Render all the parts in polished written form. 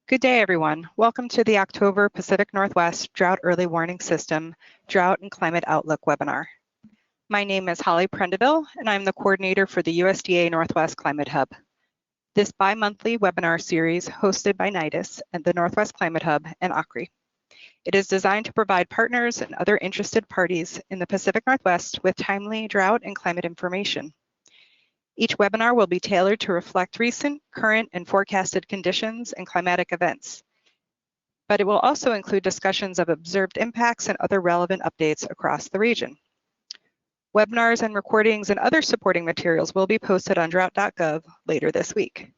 Good day, everyone. Welcome to the October Pacific Northwest Drought Early Warning System Drought and Climate Outlook webinar. My name is Holly Prendeville, and I'm the coordinator for the USDA Northwest Climate Hub. This bi-monthly webinar series hosted by NIDIS and the Northwest Climate Hub and OCRI. It is designed to provide partners and other interested parties in the Pacific Northwest with timely drought and climate information. Each webinar will be tailored to reflect recent, current, and forecasted conditions and climatic events, but it will also include discussions of observed impacts and other relevant updates across the region. Webinars and recordings and other supporting materials will be posted on drought.gov later this week.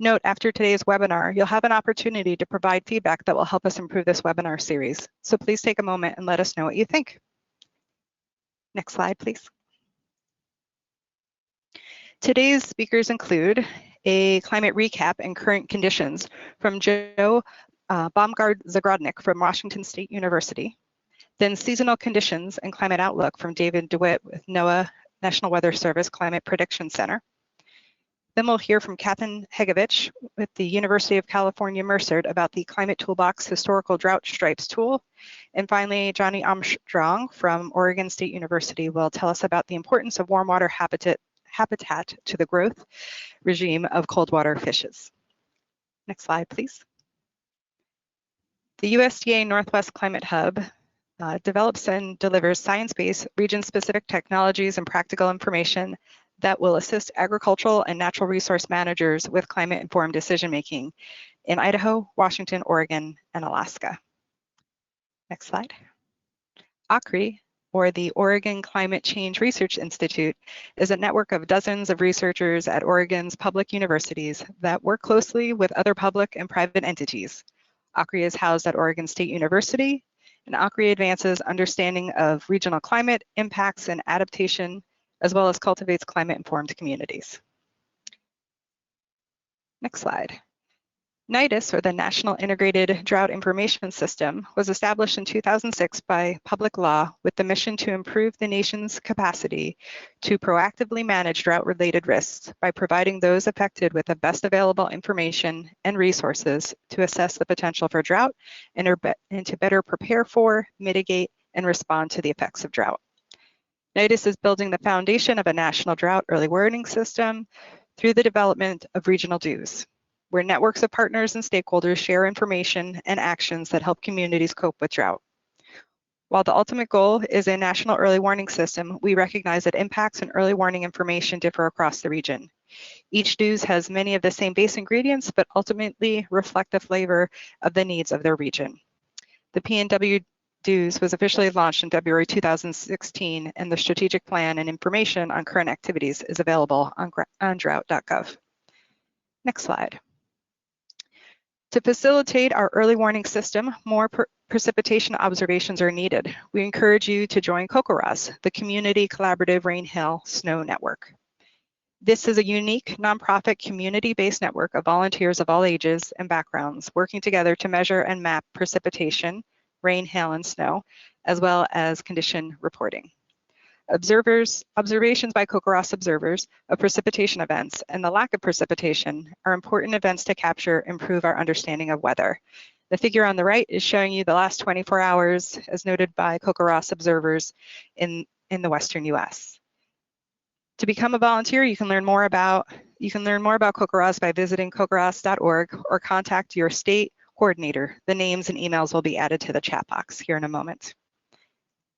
Note, after today's webinar, you'll have an opportunity to provide feedback that will help us improve this webinar series. So please take a moment and let us know what you think. Next slide, please. Today's speakers include a climate recap and current conditions from Joe Baumgard-Zagrodnik from Washington State University, then seasonal conditions and climate outlook from David DeWitt with NOAA National Weather Service Climate Prediction Center. Then we'll hear from Katherine Hegovich with the University of California, Merced about the Climate Toolbox Historical Drought Stripes tool. And finally, Johnny Armstrong from Oregon State University will tell us about the importance of warm water habitat to the growth regime of coldwater fishes. Next slide, please. The USDA Northwest Climate Hub develops and delivers science-based, region-specific technologies and practical information that will assist agricultural and natural resource managers with climate-informed decision-making in Idaho, Washington, Oregon, and Alaska. Next slide. OCRI, or the Oregon Climate Change Research Institute, is a network of dozens of researchers at Oregon's public universities that work closely with other public and private entities. OCRI is housed at Oregon State University, and OCRI advances understanding of regional climate impacts and adaptation, as well as cultivates climate-informed communities. Next slide. NIDIS, or the National Integrated Drought Information System, was established in 2006 by public law with the mission to improve the nation's capacity to proactively manage drought-related risks by providing those affected with the best available information and resources to assess the potential for drought and to better prepare for, mitigate, and respond to the effects of drought. NIDIS is building the foundation of a national drought early warning system through the development of regional DEWS, where networks of partners and stakeholders share information and actions that help communities cope with drought. While the ultimate goal is a national early warning system, we recognize that impacts and early warning information differ across the region. Each DEWS has many of the same base ingredients, but ultimately reflect the flavor of the needs of their region. The PNW DEWS was officially launched in February 2016, and the strategic plan and information on current activities is available on drought.gov. Next slide. To facilitate our early warning system, more precipitation observations are needed. We encourage you to join CoCoRaHS, the Community Collaborative Rain, Hail, Snow Network. This is a unique nonprofit community-based network of volunteers of all ages and backgrounds working together to measure and map precipitation, rain, hail, and snow, as well as condition reporting. Observations by CoCoRaHS observers of precipitation events and the lack of precipitation are important events to capture, improve our understanding of weather. The figure on the right is showing you the last 24 hours as noted by CoCoRaHS observers in the Western US. To become a volunteer, you can learn more about CoCoRaHS by visiting cocorahs.org or contact your state coordinator. The names and emails will be added to the chat box here in a moment.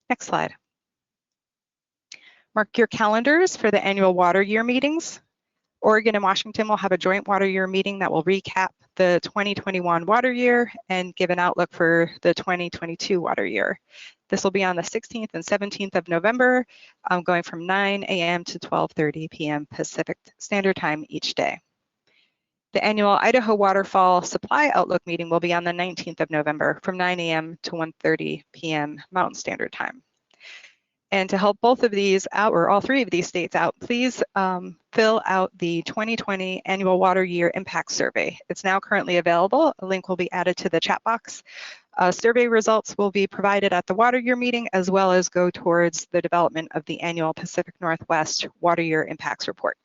Next slide. Mark your calendars for the annual water year meetings. Oregon and Washington will have a joint water year meeting that will recap the 2021 water year and give an outlook for the 2022 water year. This will be on the 16th and 17th of November, going from 9 a.m. to 12:30 p.m. Pacific Standard Time each day. The annual Idaho Waterfall Supply Outlook meeting will be on the 19th of November from 9 a.m. to 1:30 p.m. Mountain Standard Time. And to help both of these out, or all three of these states out, please fill out the 2020 Annual Water Year Impact Survey. It's now currently available. A link will be added to the chat box. Survey results will be provided at the Water Year meeting, as well as go towards the development of the annual Pacific Northwest Water Year Impacts Report.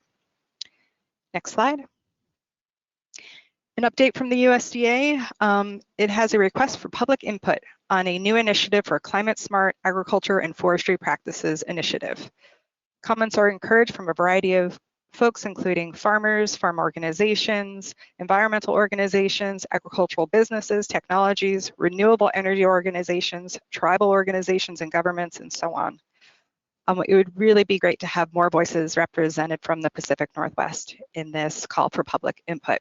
Next slide. An update from the USDA, it has a request for public input on a new initiative for climate smart agriculture and forestry practices initiative. Comments are encouraged from a variety of folks, including farmers, farm organizations, environmental organizations, agricultural businesses, technologies, renewable energy organizations, tribal organizations and governments, and so on. It would really be great to have more voices represented from the Pacific Northwest in this call for public input.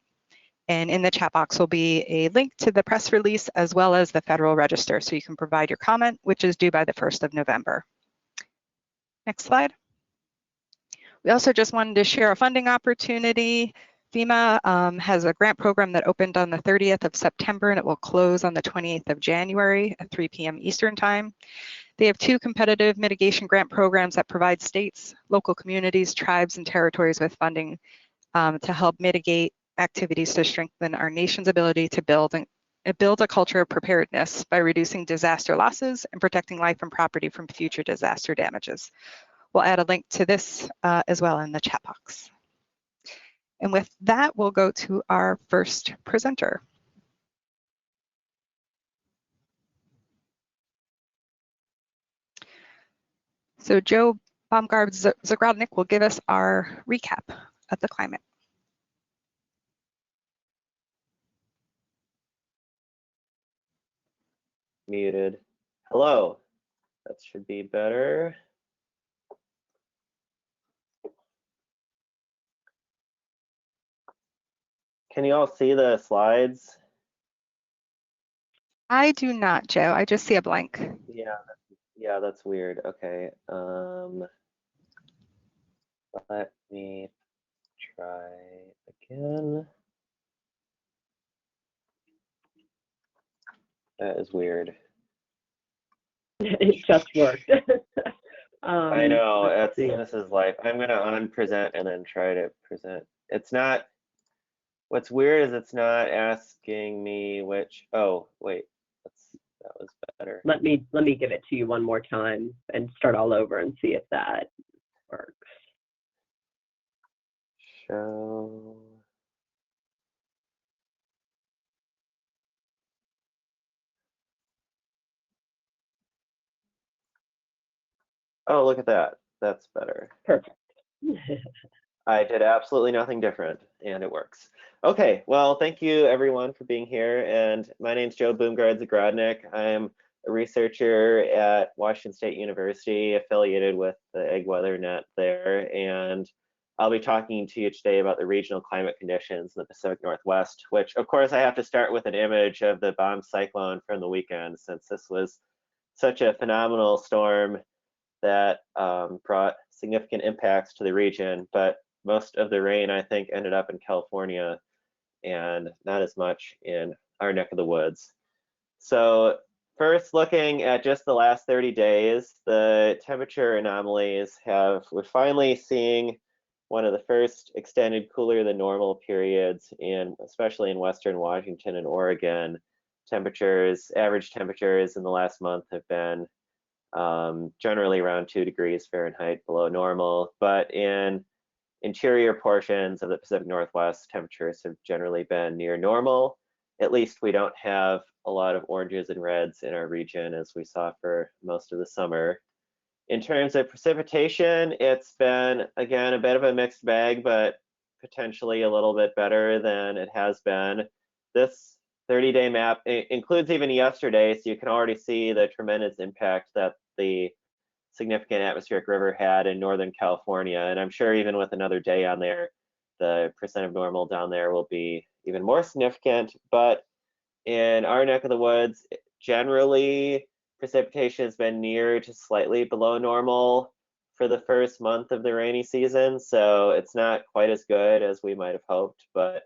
And in the chat box will be a link to the press release as well as the Federal Register, so you can provide your comment, which is due by the 1st of November. Next slide. We also just wanted to share a funding opportunity. FEMA has a grant program that opened on the 30th of September and it will close on the 28th of January at 3 p.m. Eastern Time. They have 2 competitive mitigation grant programs that provide states, local communities, tribes, and territories with funding to help mitigate activities to strengthen our nation's ability to build a culture of preparedness by reducing disaster losses and protecting life and property from future disaster damages. We'll add a link to this as well in the chat box. And with that, we'll go to our first presenter. So Joe Baumgard-Zagrodnik will give us our recap of the climate. Muted. Hello. That should be better. Can you all see the slides? I do not, Joe. I just see a blank. Yeah, that's weird. Okay. Let me try again. That is weird. It just worked. I know, this is life. I'm gonna unpresent and then try to present. It's not, what's weird is it's not asking me which, oh, wait, that was better. Let me give it to you one more time and start all over and see if that works. Show. Oh, look at that. That's better. Perfect. I did absolutely nothing different, and it works. Okay, well, thank you everyone for being here. And my name's Joe Baumgard-Zagrodnik. I'm a researcher at Washington State University, affiliated with the AgWeatherNet there. And I'll be talking to you today about the regional climate conditions in the Pacific Northwest, which of course I have to start with an image of the bomb cyclone from the weekend, since this was such a phenomenal storm that brought significant impacts to the region, but most of the rain, I think, ended up in California and not as much in our neck of the woods. So first, looking at just the last 30 days, the temperature anomalies we're finally seeing one of the first extended cooler than normal periods, especially in Western Washington and Oregon. Average temperatures in the last month have been generally around 2 degrees Fahrenheit below normal, but in interior portions of the Pacific Northwest, temperatures have generally been near normal. At least we don't have a lot of oranges and reds in our region, as we saw for most of the summer. In terms of precipitation, it's been, again, a bit of a mixed bag, but potentially a little bit better than it has been. This 30-day map includes even yesterday, so you can already see the tremendous impact that the significant atmospheric river had in Northern California. And I'm sure even with another day on there, the percent of normal down there will be even more significant. But in our neck of the woods, generally, precipitation has been near to slightly below normal for the first month of the rainy season. So it's not quite as good as we might have hoped, but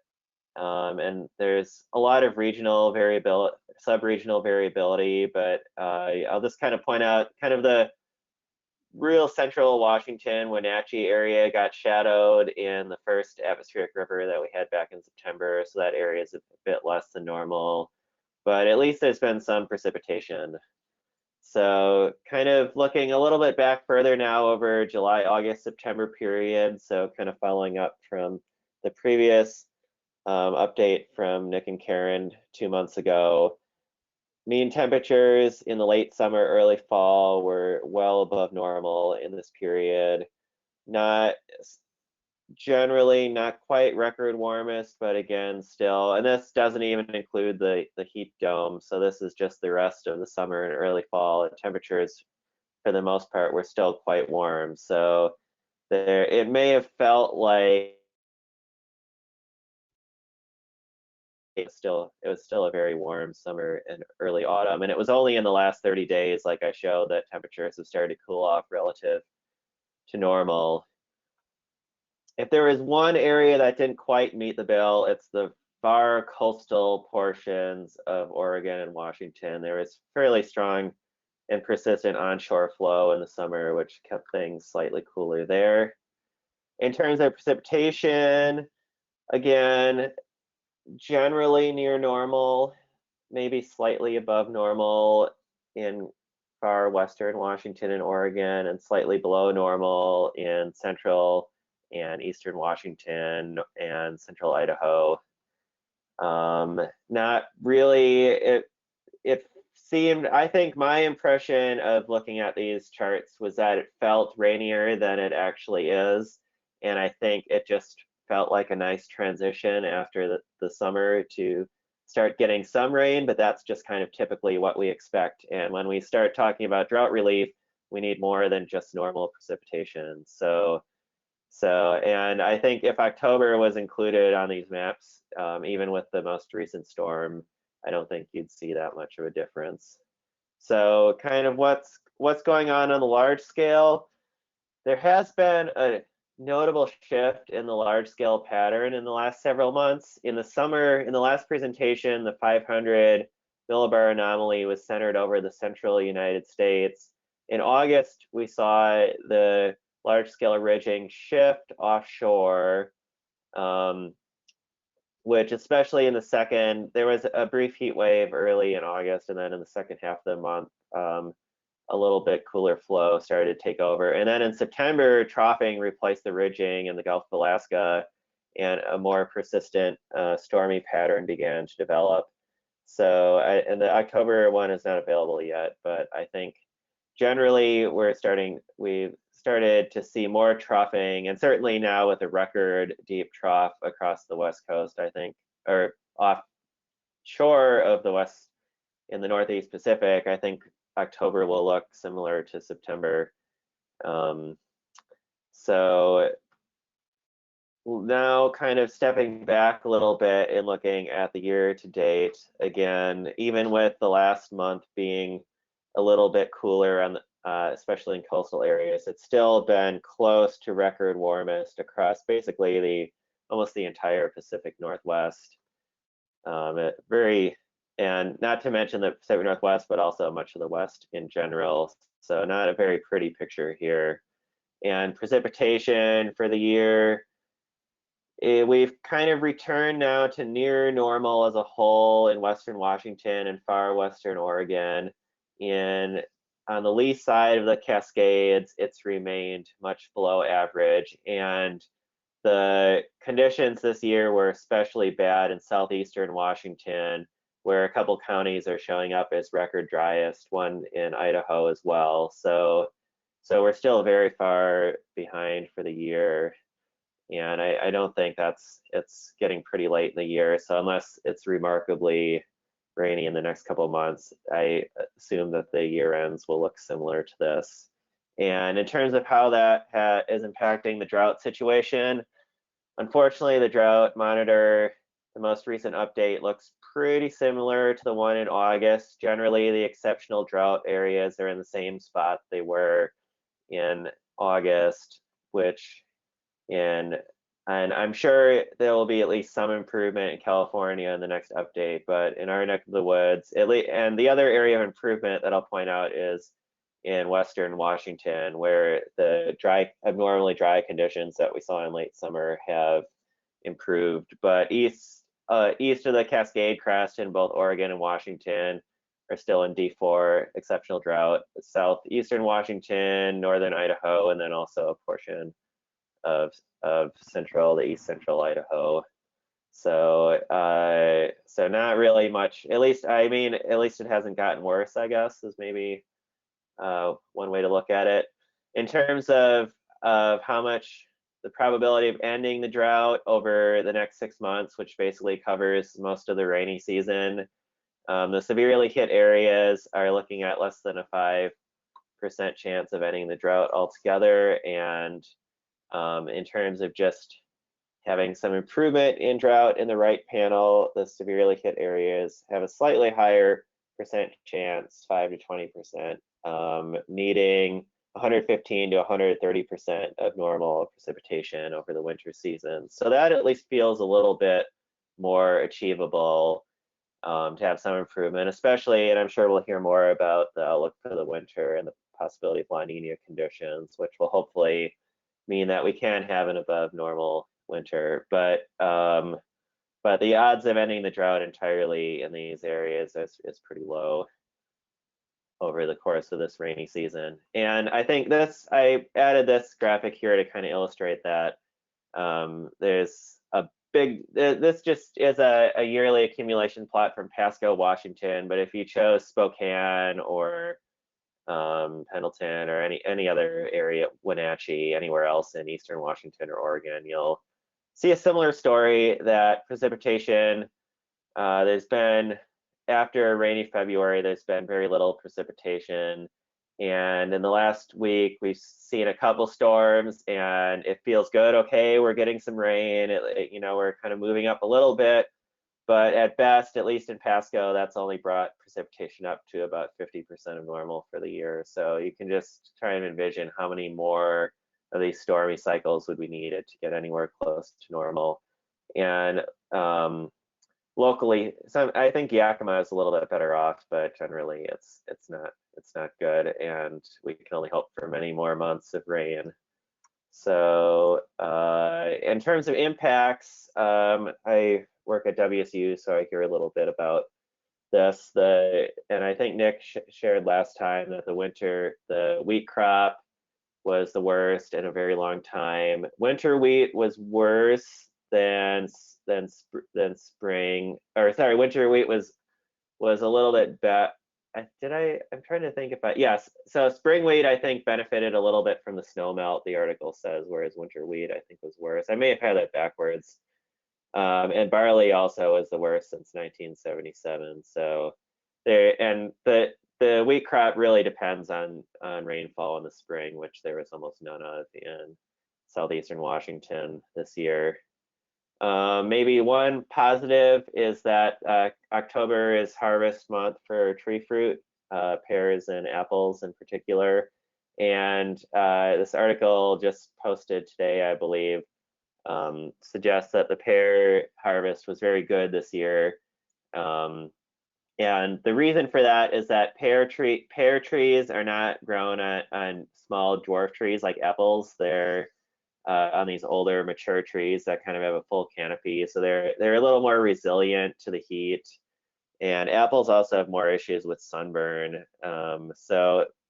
and there's a lot of regional variability, sub-regional variability, but I'll just kind of point out kind of the real central Washington, Wenatchee area got shadowed in the first atmospheric river that we had back in September, so that area is a bit less than normal, but at least there's been some precipitation. So kind of looking a little bit back further now over July, August, September period, so kind of following up from the previous update from Nick and Karen 2 months ago. Mean temperatures in the late summer, early fall were well above normal in this period. Not generally not quite record warmest, but again, still, and this doesn't even include the heat dome. So this is just the rest of the summer and early fall. The temperatures, for the most part, were still quite warm. So there, it may have felt like it was still a very warm summer and early autumn. And it was only in the last 30 days, like I showed, that temperatures have started to cool off relative to normal. If there is one area that didn't quite meet the bill, it's the far coastal portions of Oregon and Washington. There was fairly strong and persistent onshore flow in the summer, which kept things slightly cooler there. In terms of precipitation, again, generally near normal, maybe slightly above normal in far western Washington and Oregon, and slightly below normal in central and eastern Washington and central Idaho. Not really, it seemed, I think my impression of looking at these charts was that it felt rainier than it actually is. And I think it just felt like a nice transition after the summer to start getting some rain, but that's just kind of typically what we expect. And when we start talking about drought relief, we need more than just normal precipitation. And I think if October was included on these maps, even with the most recent storm, I don't think you'd see that much of a difference. So kind of what's going on the large scale, there has been a notable shift in the large scale pattern in the last several months. In the summer, in the last presentation, the 500 millibar anomaly was centered over the central United States. In August, we saw the large scale ridging shift offshore, which especially in the second, there was a brief heat wave early in August, and then in the second half of the month, a little bit cooler flow started to take over. And then in September, troughing replaced the ridging in the Gulf of Alaska, and a more persistent stormy pattern began to develop. So, and the October one is not available yet, but I think generally we've started to see more troughing, and certainly now with a record deep trough across the West Coast, I think, or offshore of the West in the Northeast Pacific, I think October will look similar to September. So now kind of stepping back a little bit and looking at the year to date, again, even with the last month being a little bit cooler on especially in coastal areas, it's still been close to record warmest across basically almost the entire Pacific Northwest. And not to mention the Pacific Northwest, but also much of the West in general. So not a very pretty picture here. And precipitation for the year, we've kind of returned now to near normal as a whole in Western Washington and far Western Oregon. On the lee side of the Cascades, it's remained much below average. And the conditions this year were especially bad in southeastern Washington, where a couple counties are showing up as record driest, one in Idaho as well. So we're still very far behind for the year. And I don't think it's getting pretty late in the year. So unless it's remarkably rainy in the next couple of months, I assume that the year ends will look similar to this. And in terms of how that is impacting the drought situation, unfortunately, the Drought Monitor, the most recent update, looks pretty similar to the one in August. Generally, the exceptional drought areas are in the same spot they were in August, and I'm sure there will be at least some improvement in California in the next update, but in our neck of the woods, and the other area of improvement that I'll point out is in Western Washington, where the abnormally dry conditions that we saw in late summer have improved. But east of the Cascade Crest in both Oregon and Washington are still in D4 exceptional drought. Southeastern Washington, northern Idaho, and then also a portion of the east central Idaho So so not really much. At least it hasn't gotten worse, I guess, is maybe one way to look at it. In terms of how much the probability of ending the drought over the next 6 months, which basically covers most of the rainy season, the severely hit areas are looking at less than a 5% chance of ending the drought altogether. And in terms of just having some improvement in drought in the right panel, the severely hit areas have a slightly higher percent chance, 5 to 20%, needing 115 to 130% of normal precipitation over the winter season. So that at least feels a little bit more achievable, to have some improvement, especially, and I'm sure we'll hear more about the outlook for the winter and the possibility of La Niña conditions, which will hopefully mean that we can have an above normal winter. But the odds of ending the drought entirely in these areas is pretty low over the course of this rainy season. And I think I added this graphic here to kind of illustrate that. There's a this just is a yearly accumulation plot from Pasco, Washington, but if you chose Spokane or Pendleton or any other area, Wenatchee, anywhere else in eastern Washington or Oregon, you'll see a similar story, that precipitation, there's been, after a rainy February, there's been very little precipitation. And in the last week, we've seen a couple storms and it feels good. Okay, we're getting some rain. We're kind of moving up a little bit. But at best, at least in Pasco, that's only brought precipitation up to about 50% of normal for the year. So you can just try and envision how many more of these stormy cycles would we need to get anywhere close to normal. And locally, I think Yakima is a little bit better off, but generally it's not good, and we can only hope for many more months of rain. So in terms of impacts, I work at WSU, so I hear a little bit about this. And I think Nick shared last time that the wheat crop was the worst in a very long time. Winter wheat was worse than spring, or sorry, winter wheat was a little bit better. I'm trying to think about, yes. So spring wheat, I think, benefited a little bit from the snow melt, the article says, whereas winter wheat, I think, was worse. I may have had that backwards. And barley also was the worst since 1977. So the wheat crop really depends on rainfall in the spring, which there was almost none of in southeastern Washington this year. Maybe one positive is that October is harvest month for tree fruit, pears and apples in particular. And this article just posted today, I believe, suggests that the pear harvest was very good this year. And the reason for that is that pear trees are not grown on small dwarf trees like apples. They're on these older mature trees that kind of have a full canopy, so they're a little more resilient to the heat. And apples also have more issues with sunburn.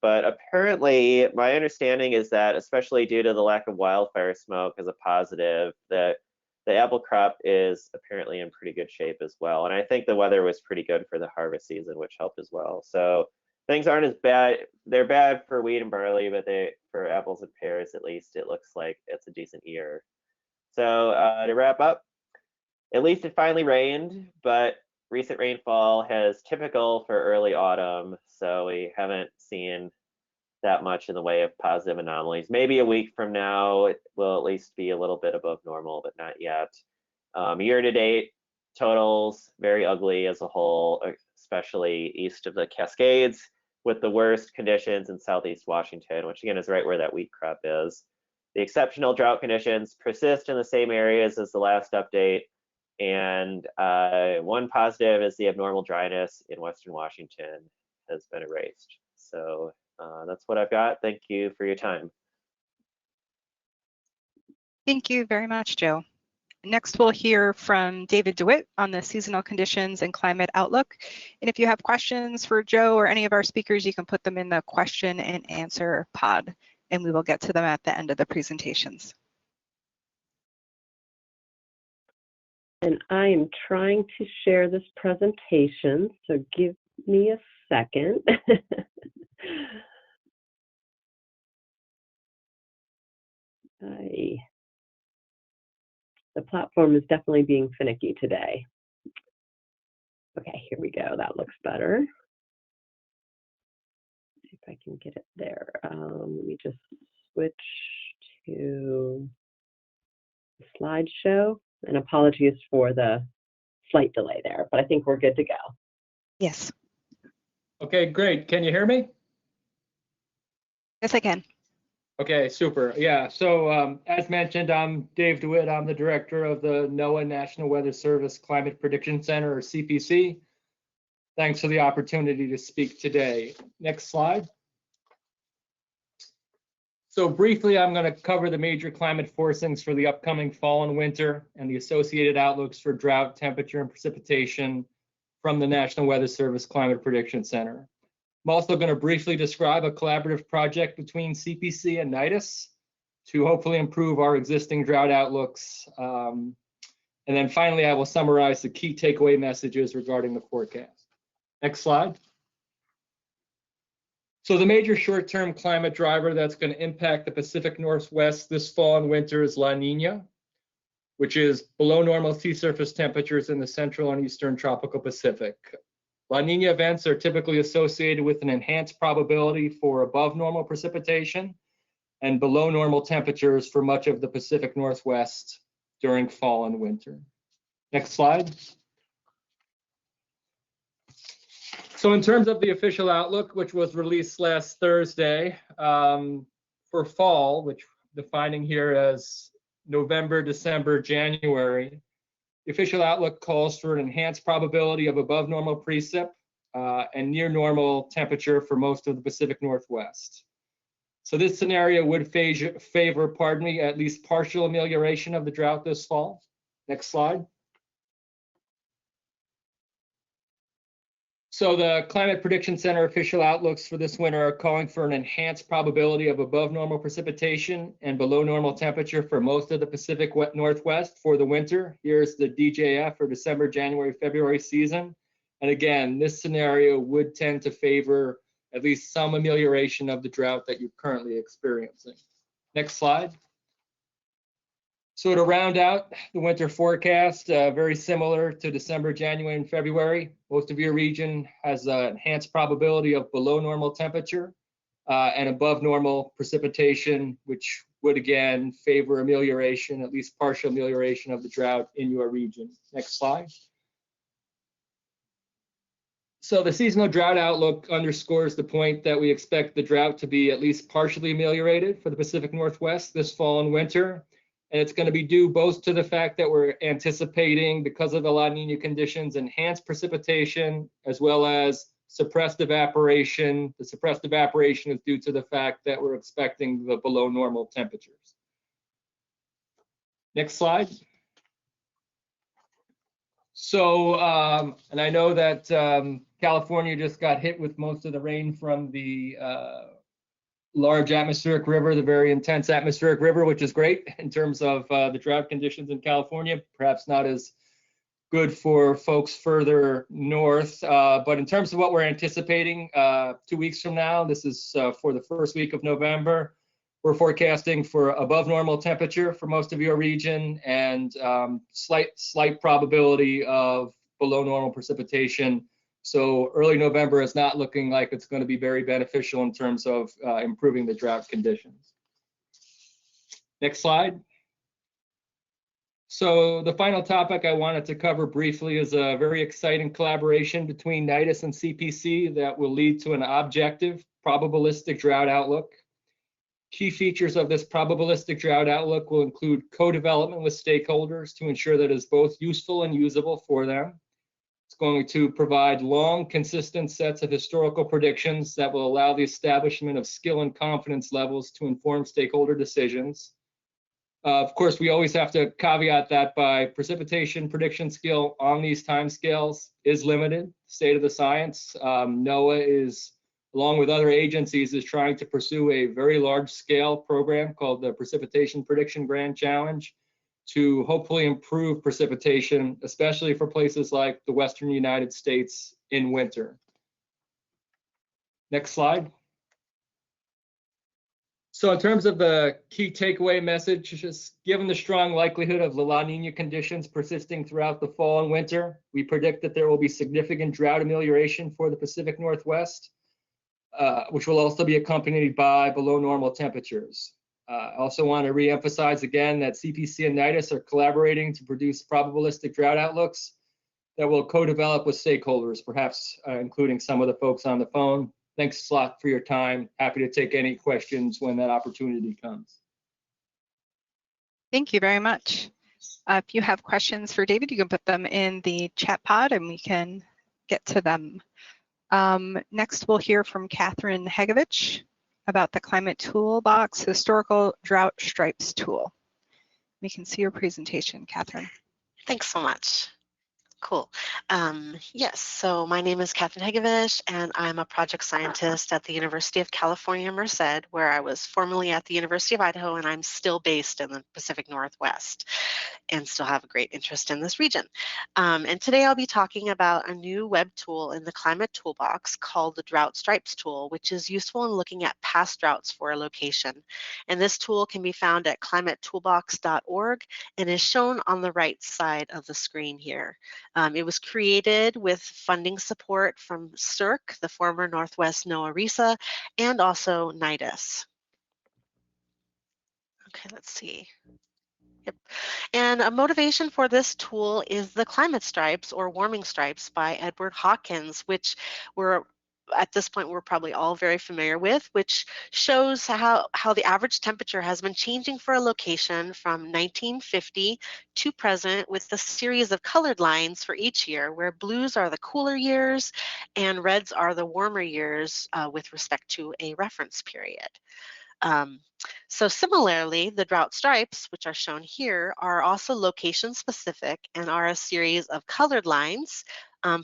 But apparently, my understanding is that, especially due to the lack of wildfire smoke as a positive, that the apple crop is apparently in pretty good shape as well. And I think the weather was pretty good for the harvest season, which helped as well. So things aren't as bad. They're bad for wheat and barley, but for apples and pears, at least, it looks like it's a decent year. So to wrap up, at least it finally rained, but recent rainfall has typical for early autumn, so we haven't seen that much in the way of positive anomalies. Maybe a week from now, it will at least be a little bit above normal, but not yet. Year-to-date totals, very ugly as a whole, especially east of the Cascades, with the worst conditions in southeast Washington, which again is right where that wheat crop is. The exceptional drought conditions persist in the same areas as the last update. And one positive is the abnormal dryness in western Washington has been erased. So that's what I've got. Thank you for your time. Thank you very much, Joe. Next, we'll hear from David DeWitt on the seasonal conditions and climate outlook. And if you have questions for Joe or any of our speakers, you can put them in the question and answer pod, and we will get to them at the end of the presentations. And I am trying to share this presentation, so give me a second. The platform is definitely being finicky today. Okay, here we go. That looks better. See if I can get it there. Let me just switch to the slideshow. And apologies for the slight delay there, but I think we're good to go. Yes. Okay, great. Can you hear me? Yes, I can. Okay, super. Yeah, so as mentioned, I'm Dave DeWitt. I'm the director of the NOAA National Weather Service Climate Prediction Center, or CPC. Thanks for the opportunity to speak today. Next slide. So briefly, I'm going to cover the major climate forcings for the upcoming fall and winter and the associated outlooks for drought, temperature, and precipitation from the National Weather Service Climate Prediction Center. I'm also going to briefly describe a collaborative project between CPC and NIDIS to hopefully improve our existing drought outlooks. And then finally, I will summarize the key takeaway messages regarding the forecast. Next slide. So the major short-term climate driver that's going to impact the Pacific Northwest this fall and winter is La Niña, which is below normal sea surface temperatures in the central and eastern tropical Pacific. La Niña events are typically associated with an enhanced probability for above normal precipitation and below normal temperatures for much of the Pacific Northwest during fall and winter. Next slide. So in terms of the official outlook, which was released last Thursday, for fall, which defining here as November, December, January, the official outlook calls for an enhanced probability of above normal precip and near normal temperature for most of the Pacific Northwest. So this scenario would favor, at least partial amelioration of the drought this fall. Next slide. So the Climate Prediction Center official outlooks for this winter are calling for an enhanced probability of above normal precipitation and below normal temperature for most of the Pacific Northwest for the winter. Here's the DJF or December, January, February season. And again, this scenario would tend to favor at least some amelioration of the drought that you're currently experiencing. Next slide. So to round out the winter forecast, very similar to December, January, and February, most of your region has an enhanced probability of below normal temperature and above normal precipitation, which would again favor amelioration, at least partial amelioration of the drought in your region. Next slide. So the seasonal drought outlook underscores the point that we expect the drought to be at least partially ameliorated for the Pacific Northwest this fall and winter. And it's going to be due both to the fact that we're anticipating, because of the La Niña conditions, enhanced precipitation, as well as suppressed evaporation. The suppressed evaporation is due to the fact that we're expecting the below normal temperatures. Next slide. So, and I know that California just got hit with most of the rain from the large atmospheric river, the very intense atmospheric river, which is great in terms of the drought conditions in California, perhaps not as good for folks further north. But in terms of what we're anticipating 2 weeks from now, this is for the first week of November, we're forecasting for above normal temperature for most of your region and slight probability of below normal precipitation. So early November is not looking like it's going to be very beneficial in terms of improving the drought conditions. Next slide. So the final topic I wanted to cover briefly is a very exciting collaboration between NIDIS and CPC that will lead to an objective probabilistic drought outlook. Key features of this probabilistic drought outlook will include co-development with stakeholders to ensure that it's both useful and usable for them. It's going to provide long, consistent sets of historical predictions that will allow the establishment of skill and confidence levels to inform stakeholder decisions. Of course, we always have to caveat that by precipitation prediction skill on these timescales is limited, state of the science. NOAA is, along with other agencies, is trying to pursue a very large scale program called the Precipitation Prediction Grand Challenge to hopefully improve precipitation, especially for places like the Western United States in winter. Next slide. So in terms of the key takeaway message, just given the strong likelihood of the La Nina conditions persisting throughout the fall and winter, we predict that there will be significant drought amelioration for the Pacific Northwest, which will also be accompanied by below normal temperatures. I also want to reemphasize again that CPC and NIDIS are collaborating to produce probabilistic drought outlooks that will co-develop with stakeholders, perhaps including some of the folks on the phone. Thanks a lot for your time. Happy to take any questions when that opportunity comes. Thank you very much. If you have questions for David, you can put them in the chat pod and we can get to them. Next, we'll hear from Catherine Hegovich about the Climate Toolbox Historical Drought Stripes tool. We can see your presentation, Catherine. Thanks so much. Cool. Yes, so my name is Catherine Hegovich, and I'm a project scientist at the University of California, Merced, where I was formerly at the University of Idaho, and I'm still based in the Pacific Northwest and still have a great interest in this region. And today I'll be talking about a new web tool in the Climate Toolbox called the Drought Stripes tool, which is useful in looking at past droughts for a location. And this tool can be found at climatetoolbox.org and is shown on the right side of the screen here. It was created with funding support from SERC, the former Northwest NOAA RESA, and also NIDIS. Okay, let's see. Yep. And a motivation for this tool is the climate stripes or warming stripes by Edward Hawkins, which were at this point we're probably all very familiar with, which shows how the average temperature has been changing for a location from 1950 to present, with a series of colored lines for each year, where blues are the cooler years and reds are the warmer years with respect to a reference period. So similarly, the drought stripes, which are shown here, are also location specific and are a series of colored lines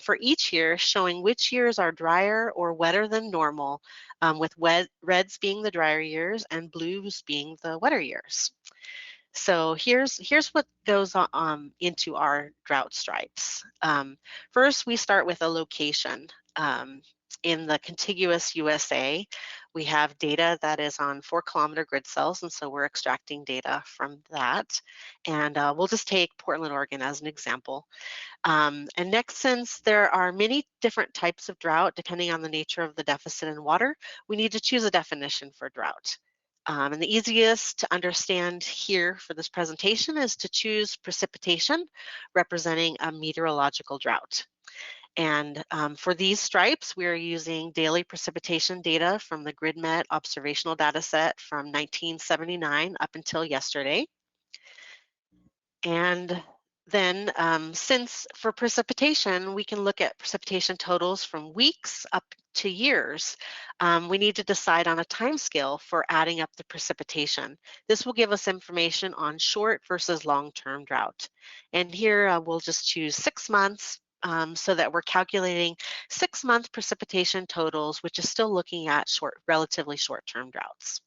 for each year, showing which years are drier or wetter than normal, with reds being the drier years and blues being the wetter years. So here's what goes on into our drought stripes. First, we start with a location. In the contiguous USA, we have data that is on 4-kilometer grid cells, and so we're extracting data from that. And we'll just take Portland, Oregon as an example. And next, since there are many different types of drought, depending on the nature of the deficit in water, we need to choose a definition for drought. And the easiest to understand here for this presentation is to choose precipitation, representing a meteorological drought. And for these stripes, we're using daily precipitation data from the GridMet observational data set from 1979 up until yesterday. And then since for precipitation, we can look at precipitation totals from weeks up to years, we need to decide on a time scale for adding up the precipitation. This will give us information on short versus long-term drought. And here we'll just choose 6 months, so that we're calculating 6-month precipitation totals, which is still looking at relatively short-term droughts.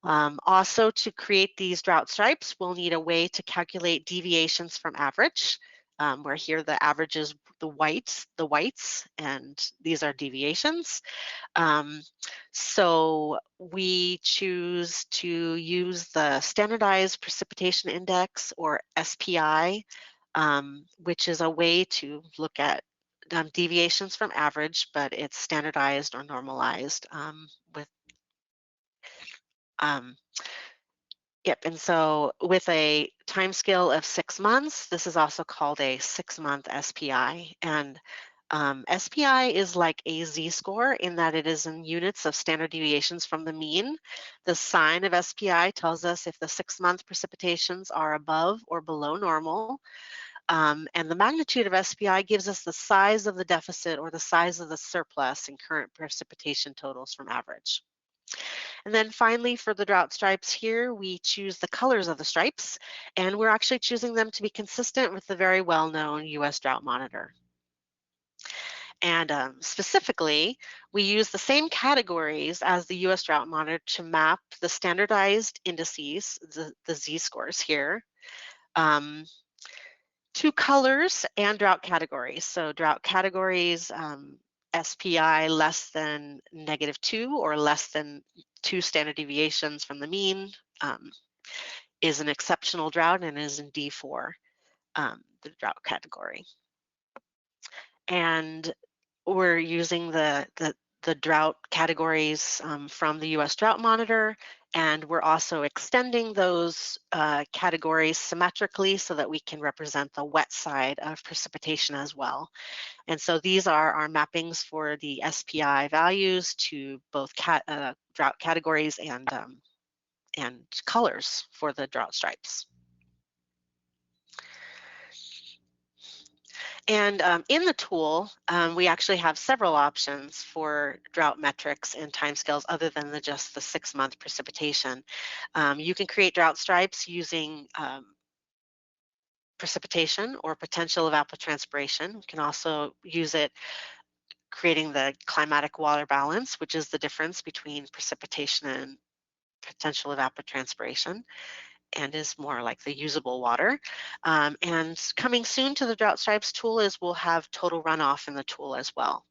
Also, to create these drought stripes, we'll need a way to calculate deviations from average, where here the average is the whites, and these are deviations. So we choose to use the Standardized Precipitation Index, or SPI, which is a way to look at deviations from average, but it's standardized or normalized with Yep, and so with a time scale of 6 months, this is also called a 6-month SPI. And SPI is like a z-score in that it is in units of standard deviations from the mean. The sign of SPI tells us if the 6-month precipitations are above or below normal. And the magnitude of SPI gives us the size of the deficit or the size of the surplus in current precipitation totals from average. And then finally, for the drought stripes here, we choose the colors of the stripes, and we're actually choosing them to be consistent with the very well-known US Drought Monitor. And specifically, we use the same categories as the US Drought Monitor to map the standardized indices, the z-scores here. 2 colors and drought categories. So drought categories, SPI less than -2 or less than 2 standard deviations from the mean is an exceptional drought and is in D4, the drought category. And we're using the drought categories from the US Drought Monitor, and we're also extending those categories symmetrically so that we can represent the wet side of precipitation as well. And so these are our mappings for the SPI values to both drought categories and colors for the drought stripes. And in the tool, we actually have several options for drought metrics and timescales other than just the 6-month precipitation. You can create drought stripes using precipitation or potential evapotranspiration. You can also use it creating the climatic water balance, which is the difference between precipitation and potential evapotranspiration, and is more like the usable water. And coming soon to the drought stripes tool is we'll have total runoff in the tool as well.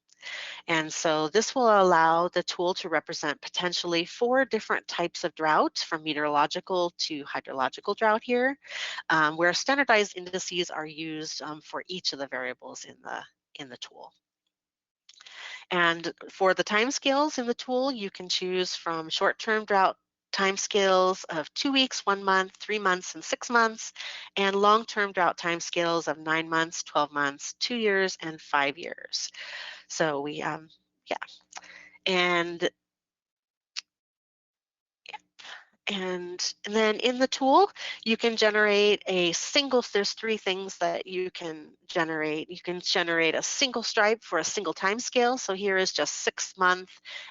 And so this will allow the tool to represent potentially 4 different types of drought, from meteorological to hydrological drought here, where standardized indices are used for each of the variables in the tool. And for the timescales in the tool, you can choose from short-term drought timescales of 2 weeks, 1 month, 3 months, and 6 months, and long-term drought timescales of 9 months, 12 months, 2 years, and 5 years. So we, And then in the tool, you can generate a single, there's 3 things that you can generate. You can generate a single stripe for a single time scale. So here is just 6-month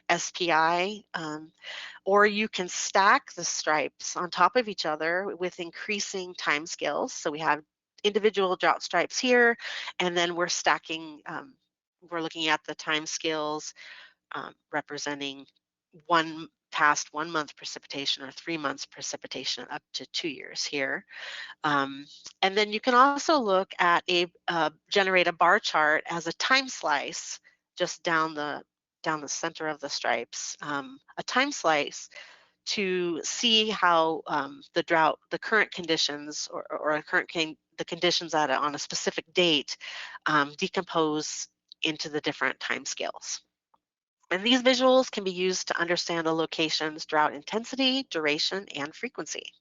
SPI, or you can stack the stripes on top of each other with increasing time scales. So we have individual drought stripes here, and then we're stacking, we're looking at the time scales representing past 1 month precipitation or 3 months precipitation up to 2 years here. And then you can also look at generate a bar chart as a time slice just down the center of the stripes, a time slice to see how the current conditions or the conditions on a specific date decompose into the different time scales. And these visuals can be used to understand a location's drought intensity, duration, and frequency.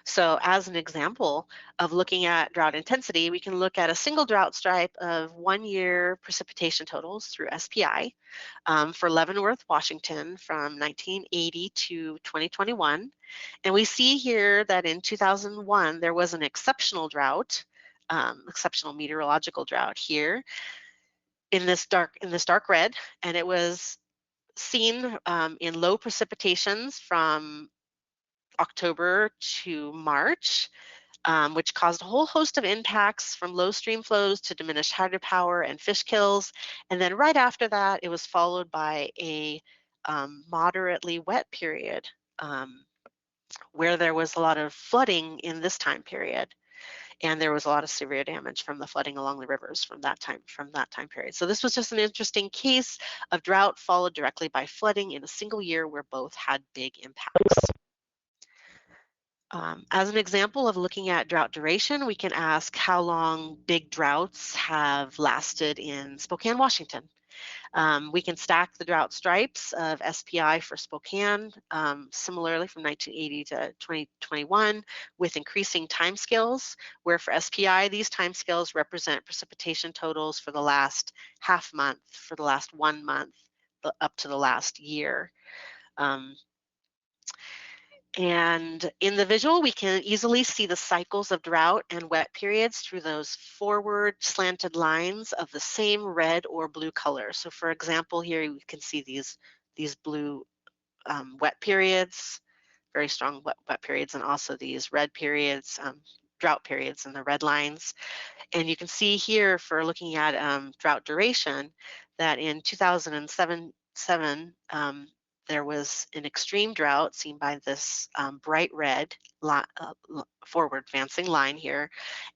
So as an example of looking at drought intensity, we can look at a single drought stripe of 1-year precipitation totals through SPI for Leavenworth, Washington from 1980 to 2021. And we see here that in 2001, there was an exceptional drought, exceptional meteorological drought here, in this dark red, and it was seen in low precipitations from October to March, which caused a whole host of impacts from low stream flows to diminished hydropower and fish kills. And then right after that, it was followed by a moderately wet period where there was a lot of flooding in this time period. And there was a lot of severe damage from the flooding along the rivers from that time period. So this was just an interesting case of drought followed directly by flooding in a single year where both had big impacts. As an example of looking at drought duration, we can ask how long big droughts have lasted in Spokane, Washington. We can stack the drought stripes of SPI for Spokane, similarly from 1980 to 2021, with increasing timescales, where for SPI, these timescales represent precipitation totals for the last half month, for the last 1 month, up to the last year. And in the visual, we can easily see the cycles of drought and wet periods through those forward slanted lines of the same red or blue color. So for example, here you can see these blue wet periods, very strong wet periods, and also these red periods, drought periods in the red lines. And you can see here for looking at drought duration that in 2007, there was an extreme drought seen by this bright red forward advancing line here,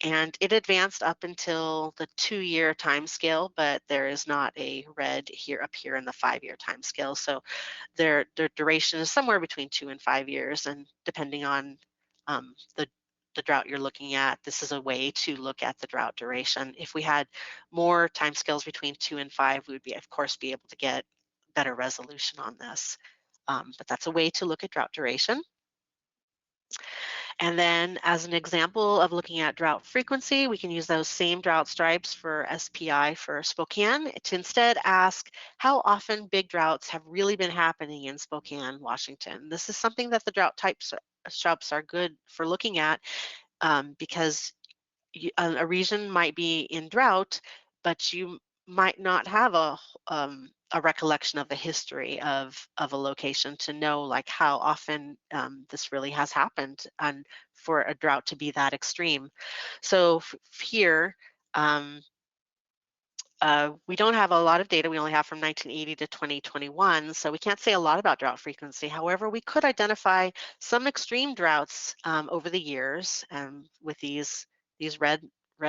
and it advanced up until the 2-year time scale, but there is not a red here up here in the 5-year time scale. So their duration is somewhere between 2 and 5 years, and depending on the drought you're looking at, this is a way to look at the drought duration. If we had more timescales between 2 and 5, we would be, of course, be able to get better resolution on this. But that's a way to look at drought duration. And then as an example of looking at drought frequency, we can use those same drought stripes for SPI for Spokane to instead ask how often big droughts have really been happening in Spokane, Washington. This is something that the drought stripes are good for looking at because a region might be in drought, but you might not have a recollection of the history of a location to know like how often this really has happened and for a drought to be that extreme. So here, we don't have a lot of data. We only have from 1980 to 2021, so we can't say a lot about drought frequency. However, we could identify some extreme droughts over the years with these red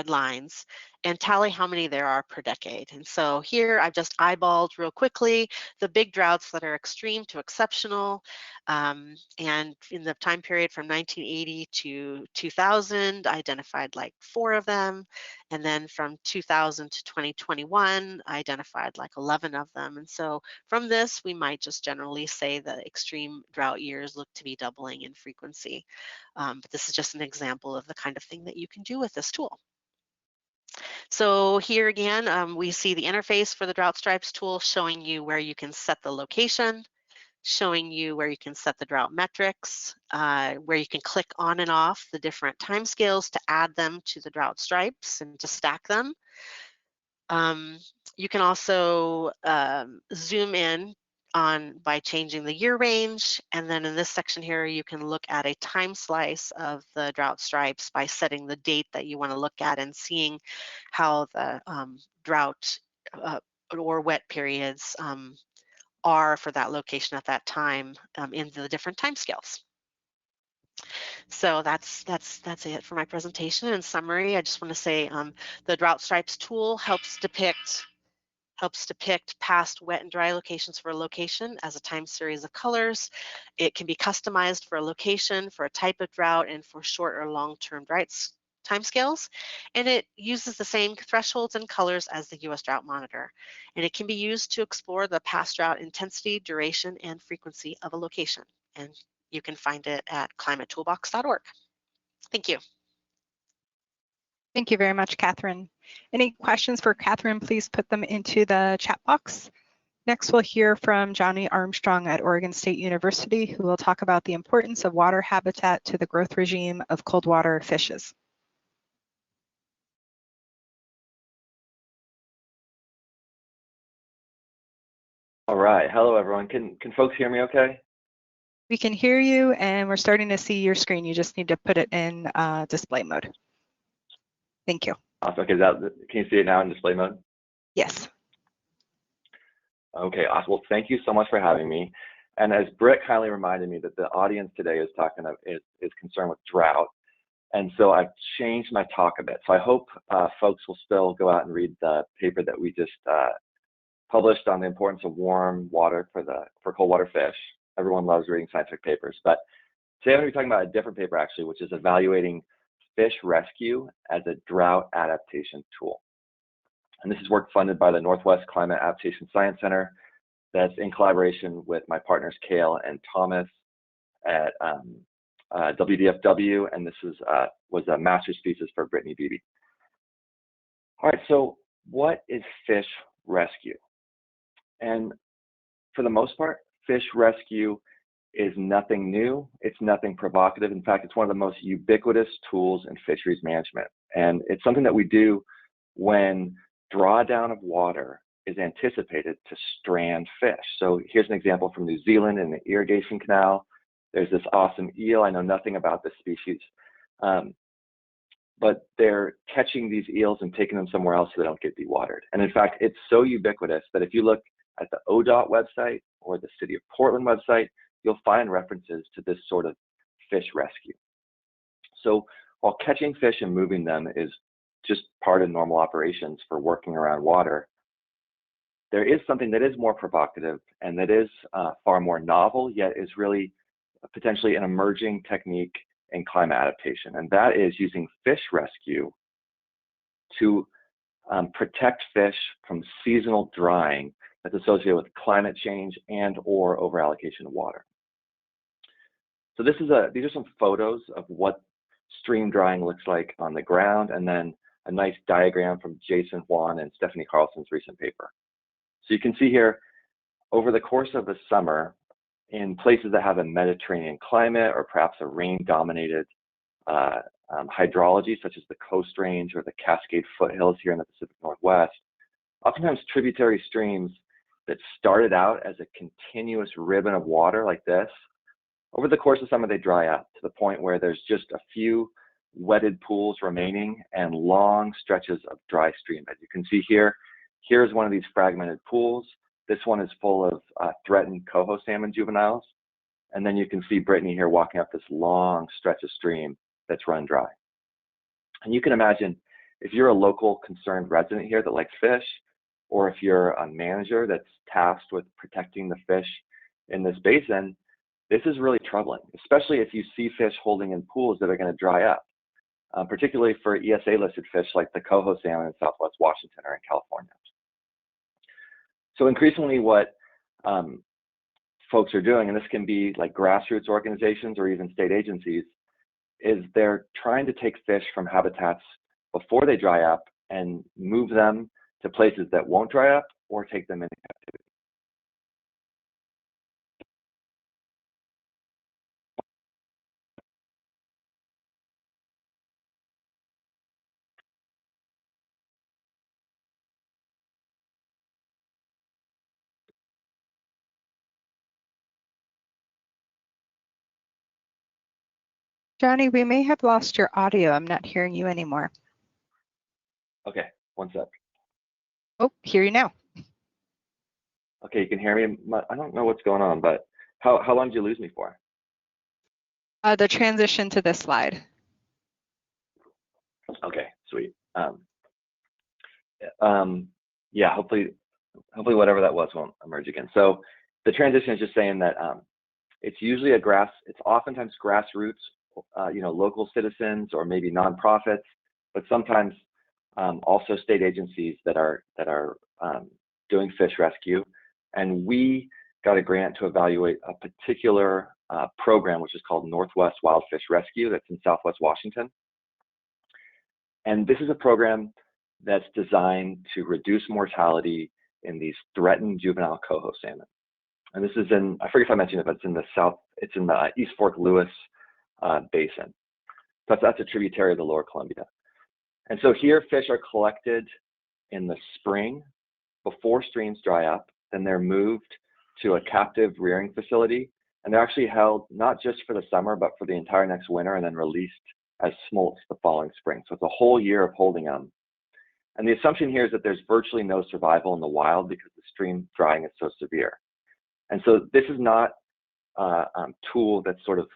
lines and tally how many there are per decade. And so here I've just eyeballed real quickly the big droughts that are extreme to exceptional. And in the time period from 1980 to 2000, I identified like 4 of them. And then from 2000 to 2021, I identified like 11 of them. And so from this, we might just generally say that extreme drought years look to be doubling in frequency. But this is just an example of the kind of thing that you can do with this tool. So here again, we see the interface for the Drought Stripes tool showing you where you can set the location, showing you where you can set the drought metrics, where you can click on and off the different timescales to add them to the drought stripes and to stack them. You can also zoom in by changing the year range. And then in this section here, you can look at a time slice of the drought stripes by setting the date that you want to look at and seeing how the drought or wet periods are for that location at that time in the different time scales. So that's it for my presentation. In summary, I just want to say the Drought Stripes tool helps depict past wet and dry locations for a location as a time series of colors. It can be customized for a location, for a type of drought, and for short or long-term drought timescales. And it uses the same thresholds and colors as the U.S. Drought Monitor. And it can be used to explore the past drought intensity, duration, and frequency of a location. And you can find it at climatetoolbox.org. Thank you. Thank you very much, Catherine. Any questions for Catherine, please put them into the chat box. Next, we'll hear from Johnny Armstrong at Oregon State University, who will talk about the importance of water habitat to the growth regime of cold water fishes. All right, hello everyone. Can folks hear me okay? We can hear you and we're starting to see your screen. You just need to put it in display mode. Thank you. Awesome. Okay, can you see it now in display mode? Yes. Okay, awesome. Well, thank you so much for having me. And as Britt kindly reminded me that the audience today is concerned with drought. And so I've changed my talk a bit. So I hope folks will still go out and read the paper that we just published on the importance of warm water for cold water fish. Everyone loves reading scientific papers, but today I'm going to be talking about a different paper actually, which is evaluating fish rescue as a drought adaptation tool. And this is work funded by the Northwest Climate Adaptation Science Center that's in collaboration with my partners Kale and Thomas at WDFW, and this was a master's thesis for Brittany Beebe. All right, so what is fish rescue? And for the most part, fish rescue is nothing new. It's nothing provocative. In fact, it's one of the most ubiquitous tools in fisheries management. And it's something that we do when drawdown of water is anticipated to strand fish. So here's an example from New Zealand in the irrigation canal. There's this awesome eel. I know nothing about this species, but they're catching these eels and taking them somewhere else so they don't get dewatered. And in fact, it's so ubiquitous that if you look at the ODOT website or the City of Portland website, you'll find references to this sort of fish rescue. So while catching fish and moving them is just part of normal operations for working around water, there is something that is more provocative and that is far more novel, yet is really potentially an emerging technique in climate adaptation. And that is using fish rescue to protect fish from seasonal drying that's associated with climate change and or overallocation of water. So these are some photos of what stream drying looks like on the ground, and then a nice diagram from Jason Juan and Stephanie Carlson's recent paper. So you can see here, over the course of the summer, in places that have a Mediterranean climate or perhaps a rain-dominated hydrology, such as the Coast Range or the Cascade foothills here in the Pacific Northwest, oftentimes tributary streams that started out as a continuous ribbon of water like this, over the course of summer, they dry up to the point where there's just a few wetted pools remaining and long stretches of dry stream bed. You can see here, here's one of these fragmented pools. This one is full of threatened coho salmon juveniles. And then you can see Brittany here walking up this long stretch of stream that's run dry. And you can imagine if you're a local concerned resident here that likes fish, or if you're a manager that's tasked with protecting the fish in this basin, this is really troubling, especially if you see fish holding in pools that are going to dry up, particularly for ESA-listed fish like the coho salmon in Southwest Washington or in California. So increasingly what folks are doing, and this can be like grassroots organizations or even state agencies, is they're trying to take fish from habitats before they dry up and move them to places that won't dry up or take them into captivity. Johnny, we may have lost your audio. I'm not hearing you anymore. Okay, one sec. Oh, hear you now. Okay, you can hear me. I don't know what's going on, but how long did you lose me for? The transition to this slide. Okay, sweet. Yeah, hopefully whatever that was won't emerge again. So the transition is just saying that it's usually it's oftentimes grassroots, local citizens or maybe nonprofits, but sometimes also state agencies that are doing fish rescue. And we got a grant to evaluate a particular program, which is called Northwest Wild Fish Rescue, that's in Southwest Washington. And this is a program that's designed to reduce mortality in these threatened juvenile coho salmon. And this is in, I forget if I mentioned it, but it's in the East Fork Lewis Basin. So that's a tributary of the Lower Columbia. And so here fish are collected in the spring before streams dry up, then they're moved to a captive rearing facility, and they're actually held not just for the summer, but for the entire next winter, and then released as smolts the following spring. So it's a whole year of holding them. And the assumption here is that there's virtually no survival in the wild because the stream drying is so severe. And so this is not a tool that's sort of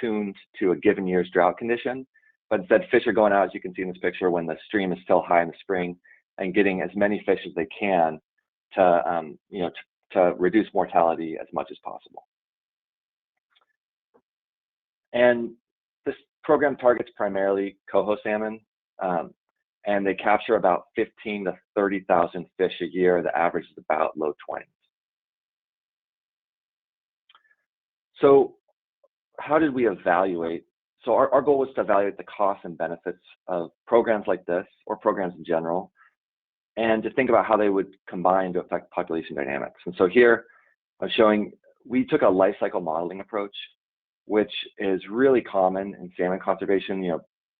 tuned to a given year's drought condition, but instead fish are going out, as you can see in this picture, when the stream is still high in the spring, and getting as many fish as they can to reduce mortality as much as possible. And this program targets primarily coho salmon, and they capture about 15 to 30,000 fish a year. The average is about low 20s. So how did we evaluate? So our goal was to evaluate the costs and benefits of programs like this, or programs in general, and to think about how they would combine to affect population dynamics. And so here I'm showing, we took a life cycle modeling approach, which is really common in salmon conservation.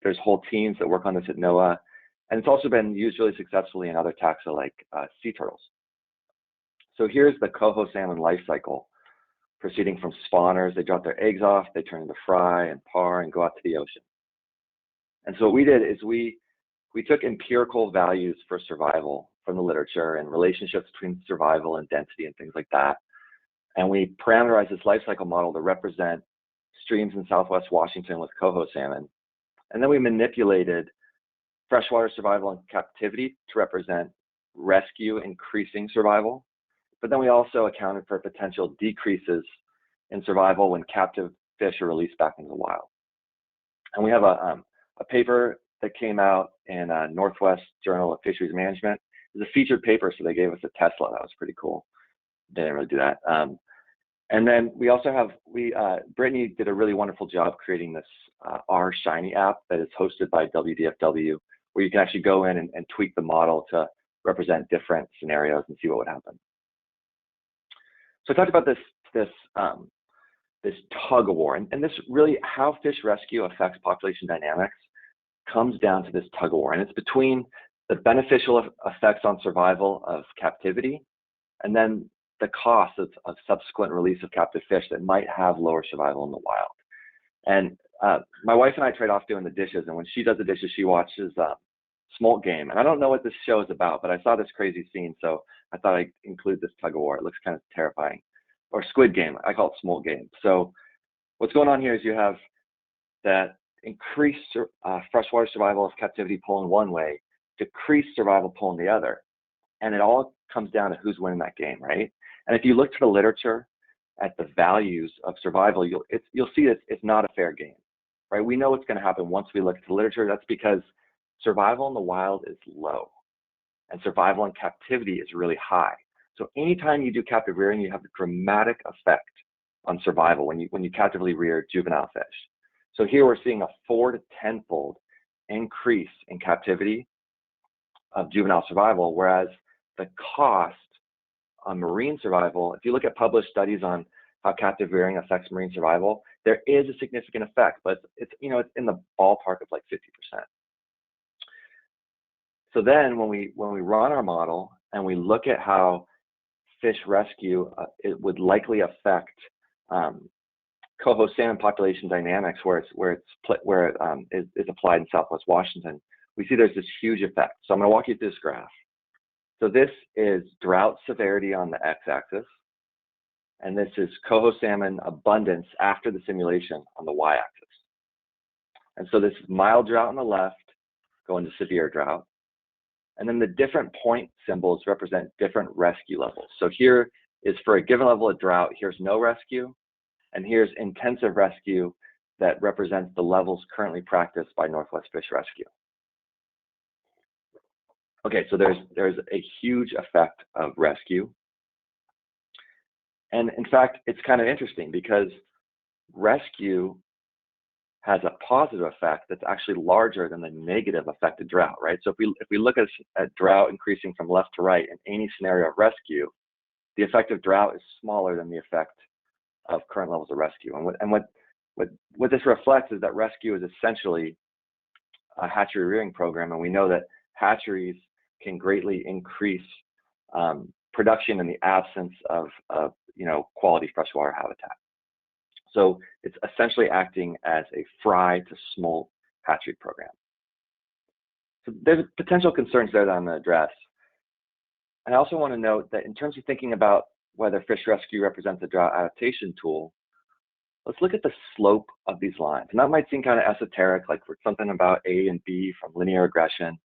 There's whole teams that work on this at NOAA, and it's also been used really successfully in other taxa like sea turtles. So here's the coho salmon life cycle, proceeding from spawners. They drop their eggs off, they turn into fry and par and go out to the ocean. And so what we did is we took empirical values for survival for from the literature and relationships between survival and density and things like that. And we parameterized this life cycle model to represent streams in Southwest Washington with coho salmon. And then we manipulated freshwater survival and captivity to represent rescue increasing survival. But then we also accounted for potential decreases in survival when captive fish are released back into the wild. And we have a paper that came out in Northwest Journal of Fisheries Management. It was a featured paper, so they gave us a Tesla. That was pretty cool. They didn't really do that. And then we also have, Brittany did a really wonderful job creating this R Shiny app that is hosted by WDFW, where you can actually go in and tweak the model to represent different scenarios and see what would happen. So I talked about this tug of war, and this really, how fish rescue affects population dynamics comes down to this tug of war, and it's between the beneficial effects on survival of captivity and then the cost of subsequent release of captive fish that might have lower survival in the wild. And my wife and I trade off doing the dishes, and when she does the dishes, she watches Smolt Game. And I don't know what this show is about, but I saw this crazy scene, so I thought I'd include this tug of war. It looks kind of terrifying. Or Squid Game, I call it Smolt Game. So what's going on here is you have that increased freshwater survival of captivity pulling one way, decreased survival pulling the other. And it all comes down to who's winning that game, right? And if you look to the literature at the values of survival, you'll see that it's not a fair game, right? We know what's going to happen once we look at the literature. That's because survival in the wild is low, and survival in captivity is really high. So anytime you do captive rearing, you have a dramatic effect on survival when you captively rear juvenile fish. So here we're seeing a 4 to 10-fold increase in captivity of juvenile survival, whereas the cost on marine survival, if you look at published studies on how captive rearing affects marine survival, there is a significant effect, but it's in the ballpark of like 50%. So then when we run our model and we look at how fish rescue, it would likely affect coho salmon population dynamics where it is applied in Southwest Washington, we see there's this huge effect. So I'm going to walk you through this graph. So this is drought severity on the x-axis, and this is coho salmon abundance after the simulation on the y-axis. And so this is mild drought on the left, going to severe drought. And then the different point symbols represent different rescue levels. So here is for a given level of drought, here's no rescue, and here's intensive rescue that represents the levels currently practiced by Northwest Fish Rescue. Okay, so there's a huge effect of rescue. And in fact, it's kind of interesting because rescue has a positive effect that's actually larger than the negative effect of drought, right? So if we look at drought increasing from left to right in any scenario of rescue, the effect of drought is smaller than the effect of current levels of rescue. And what this reflects is that rescue is essentially a hatchery rearing program, and we know that hatcheries can greatly increase production in the absence of quality freshwater habitat. So it's essentially acting as a fry to smolt hatchery program. So there's potential concerns there that I'm going to address. And I also want to note that in terms of thinking about whether fish rescue represents a drought adaptation tool, let's look at the slope of these lines. And that might seem kind of esoteric, like for something about A and B from linear regression,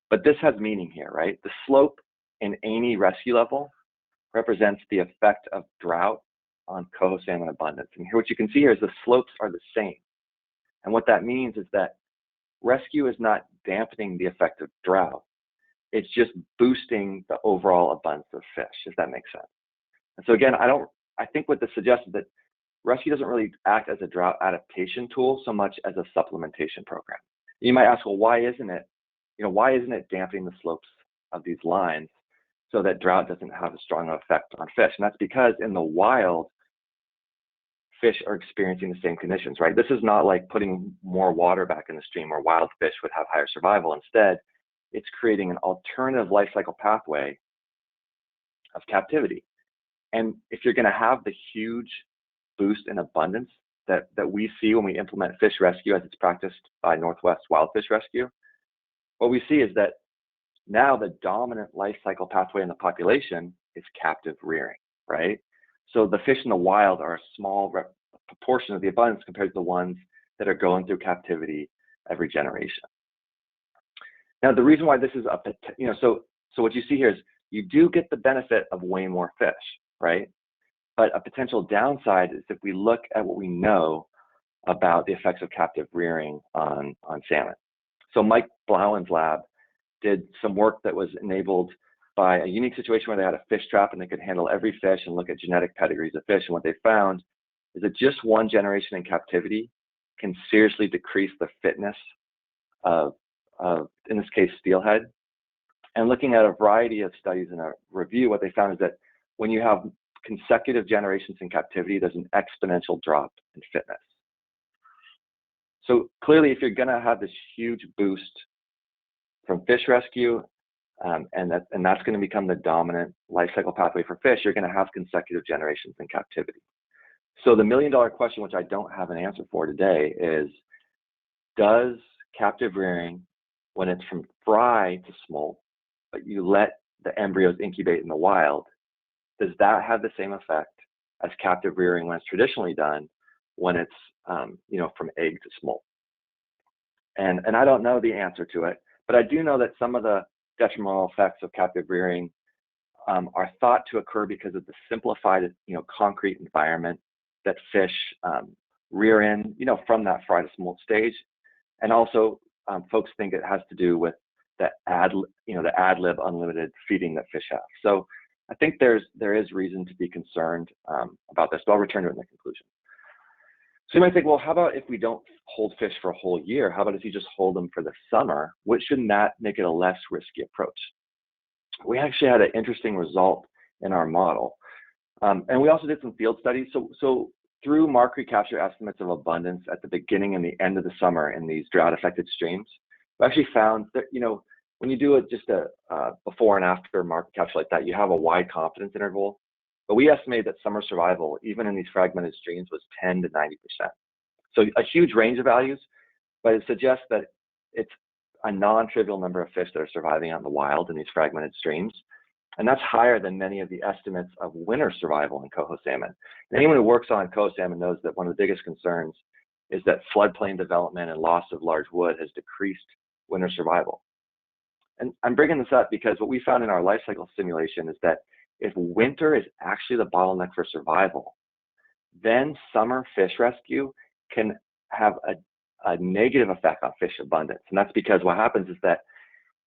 but this has meaning here, right? The slope in any rescue level represents the effect of drought on coho salmon abundance. And here what you can see here is the slopes are the same. And what that means is that rescue is not dampening the effect of drought. It's just boosting the overall abundance of fish, if that makes sense. And so again, I think what this suggests is that rescue doesn't really act as a drought adaptation tool so much as a supplementation program. You might ask, well, why isn't it dampening the slopes of these lines so that drought doesn't have a strong effect on fish? And that's because in the wild, fish are experiencing the same conditions, right? This is not like putting more water back in the stream where wild fish would have higher survival. Instead, it's creating an alternative life cycle pathway of captivity. And if you're going to have the huge boost in abundance that we see when we implement fish rescue as it's practiced by Northwest Wild Fish Rescue, what we see is that now the dominant life cycle pathway in the population is captive rearing, right? So the fish in the wild are a small proportion of the abundance compared to the ones that are going through captivity every generation. Now, the reason why this is so what you see here is you do get the benefit of way more fish, right? But a potential downside is if we look at what we know about the effects of captive rearing on salmon. So Mike Blauen's lab did some work that was enabled by a unique situation where they had a fish trap and they could handle every fish and look at genetic pedigrees of fish. And what they found is that just one generation in captivity can seriously decrease the fitness of in this case, steelhead. And looking at a variety of studies in a review, what they found is that when you have consecutive generations in captivity, there's an exponential drop in fitness. So clearly, if you're going to have this huge boost from fish rescue, and that's going to become the dominant life cycle pathway for fish, you're going to have consecutive generations in captivity. So the million-dollar question, which I don't have an answer for today, is does captive rearing, when it's from fry to smolt, but you let the embryos incubate in the wild, does that have the same effect as captive rearing when it's traditionally done when it's from egg to smolt? And I don't know the answer to it, but I do know that some of the detrimental effects of captive rearing are thought to occur because of the simplified concrete environment that fish rear in from that fry to smolt stage. And also folks think it has to do with the ad lib unlimited feeding that fish have. So I think there is reason to be concerned about this, but I'll return to it in the conclusion. So you might think, well, how about if we don't hold fish for a whole year? How about if you just hold them for the summer? Shouldn't that make it a less risky approach? We actually had an interesting result in our model. And we also did some field studies. So through mark recapture estimates of abundance at the beginning and the end of the summer in these drought affected streams, we actually found that, when you do just a before and after mark recapture like that, you have a wide confidence interval. But we estimated that summer survival, even in these fragmented streams, was 10 to 90%. So a huge range of values, but it suggests that it's a non-trivial number of fish that are surviving out in the wild in these fragmented streams. And that's higher than many of the estimates of winter survival in coho salmon. And anyone who works on coho salmon knows that one of the biggest concerns is that floodplain development and loss of large wood has decreased winter survival. And I'm bringing this up because what we found in our life cycle simulation is that if winter is actually the bottleneck for survival, then summer fish rescue can have a negative effect on fish abundance. And that's because what happens is that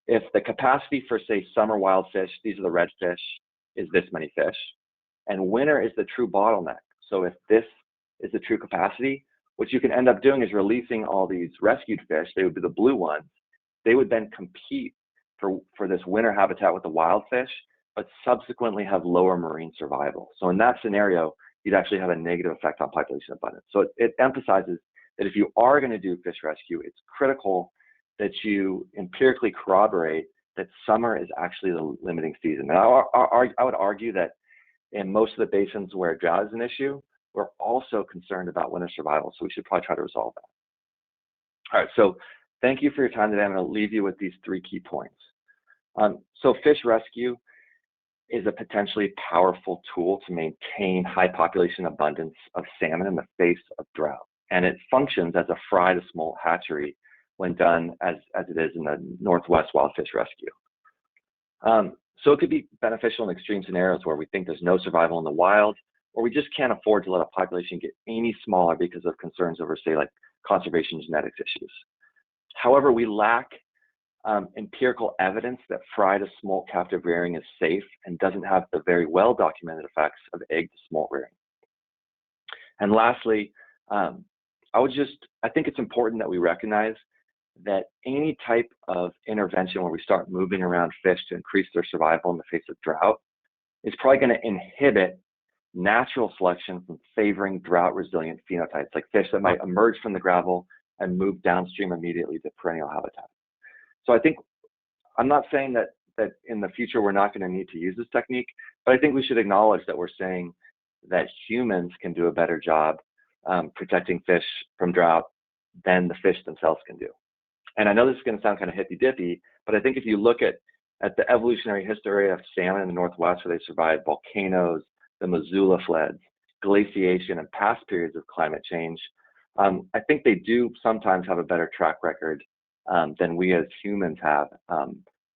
if the capacity for, say, summer wild fish, these are the redfish, is this many fish, and winter is the true bottleneck. So if this is the true capacity, what you can end up doing is releasing all these rescued fish, they would be the blue ones, they would then compete for this winter habitat with the wild fish, but subsequently have lower marine survival. So in that scenario, you'd actually have a negative effect on population abundance. So it emphasizes that if you are going to do fish rescue, it's critical that you empirically corroborate that summer is actually the limiting season. And I would argue that in most of the basins where drought is an issue, we're also concerned about winter survival. So we should probably try to resolve that. All right, so thank you for your time today. I'm going to leave you with these 3 key points. So fish rescue is a potentially powerful tool to maintain high population abundance of salmon in the face of drought. And it functions as a fry to smolt hatchery when done as it is in the Northwest wild fish rescue. So it could be beneficial in extreme scenarios where we think there's no survival in the wild, or we just can't afford to let a population get any smaller because of concerns over, say, like conservation genetics issues. However, we lack empirical evidence that fry to smolt captive rearing is safe and doesn't have the very well documented effects of egg to smolt rearing. And lastly, I think it's important that we recognize that any type of intervention where we start moving around fish to increase their survival in the face of drought is probably going to inhibit natural selection from favoring drought resilient phenotypes, like fish that might emerge from the gravel and move downstream immediately to perennial habitat. So I think, I'm not saying that in the future we're not going to need to use this technique, but I think we should acknowledge that we're saying that humans can do a better job protecting fish from drought than the fish themselves can do. And I know this is going to sound kind of hippy-dippy, but I think if you look at at the evolutionary history of salmon in the Northwest, where they survived volcanoes, the Missoula floods, glaciation, and past periods of climate change, I think they do sometimes have a better track record than we as humans have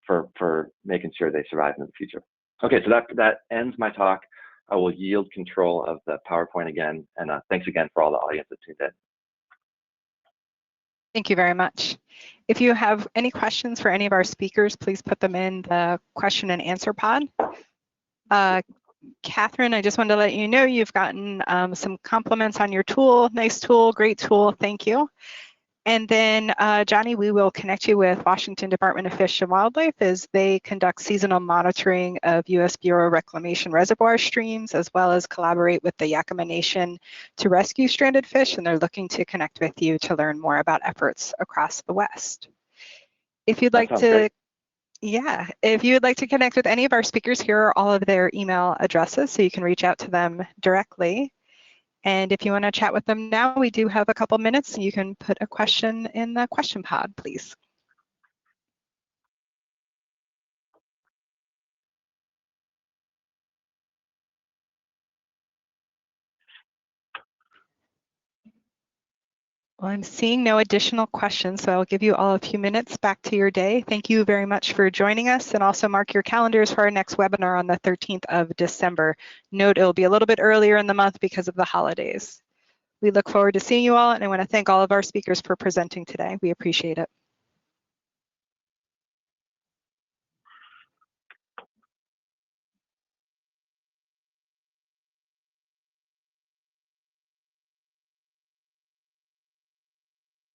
for making sure they survive in the future. Okay, so that ends my talk. I will yield control of the PowerPoint again, and thanks again for all the audience that tuned in. Thank you very much. If you have any questions for any of our speakers, please put them in the question and answer pod. Catherine, I just wanted to let you know you've gotten some compliments on your tool. Nice tool, great tool, thank you. And then Johnny, we will connect you with Washington Department of Fish and Wildlife as they conduct seasonal monitoring of U.S. Bureau of Reclamation reservoir streams, as well as collaborate with the Yakima Nation to rescue stranded fish, and they're looking to connect with you to learn more about efforts across the West. If you'd like to, yeah, if you would like to connect with any of our speakers, here are all of their email addresses, so you can reach out to them directly. And if you want to chat with them now, we do have a couple minutes. You can put a question in the question pod, please. Well, I'm seeing no additional questions, so I'll give you all a few minutes back to your day. Thank you very much for joining us, and also mark your calendars for our next webinar on the 13th of December. Note it'll be a little bit earlier in the month because of the holidays. We look forward to seeing you all, and I want to thank all of our speakers for presenting today. We appreciate it.